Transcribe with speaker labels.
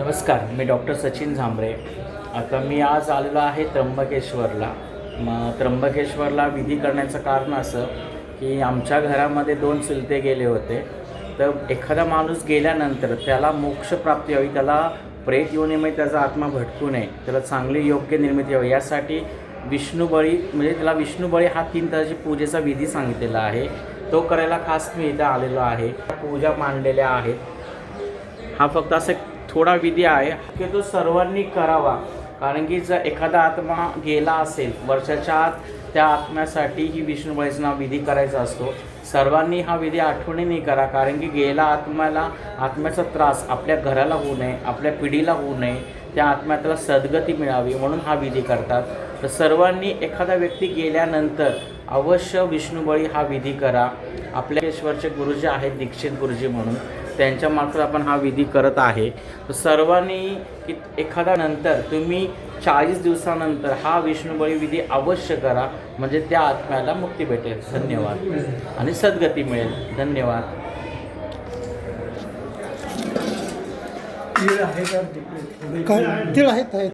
Speaker 1: नमस्कार, मी डॉक्टर सचिन झांबरे. आता मी आज आलेलो आहे त्र्यंबकेश्वरला. मग त्र्यंबकेश्वरला विधी करण्याचं कारण असं की आमच्या घरामध्ये 2 चुलते गेले होते. तर एखादा माणूस गेल्यानंतर त्याला मोक्षप्राप्ती हवी, त्याला प्रेत येऊ नये, त्याचा आत्मा भटकू नये, त्याला चांगली योग्य निर्मिती हवी, यासाठी विष्णुबळी म्हणजे त्याला विष्णुबळी हा 3 तऱ्हेची पूजेचा विधी सांगितलेला आहे. तो करायला खास मी इथं आलेलो आहे. पूजा मांडलेल्या आहेत. हा फक्त असं थोडा विधी आहे की तो सर्वांनी करावा, कारण की जर एखादा आत्मा गेला असेल वर्षाच्या आत, त्या आत्म्यासाठी ही विष्णुबळीचा विधी करायचा असतो. सर्वांनी हा विधी आठवणीने करा, कारण की गेला आत्म्याचा त्रास आपल्या घराला होऊ नये, आपल्या पिढीला होऊ नये, त्या आत्म्याला सद्गती मिळावी म्हणून हा विधी करतात. तर सर्वांनी एखादा व्यक्ती गेल्यानंतर अवश्य विष्णुबळी हा विधी करा. आपल्या ईश्वरचे गुरुजी आहेत दीक्षित गुरुजी म्हणून, त्यांच्यामार्फत आपण हा विधी करत आहे. तर सर्वांनी की एखादा नंतर तुम्ही 40 दिवसानंतर हा विष्णुबळी विधी अवश्य करा, म्हणजे त्या आत्म्याला मुक्ती भेटेल. धन्यवाद आणि सद्गती मिळेल. धन्यवाद.
Speaker 2: तीळ आहेत.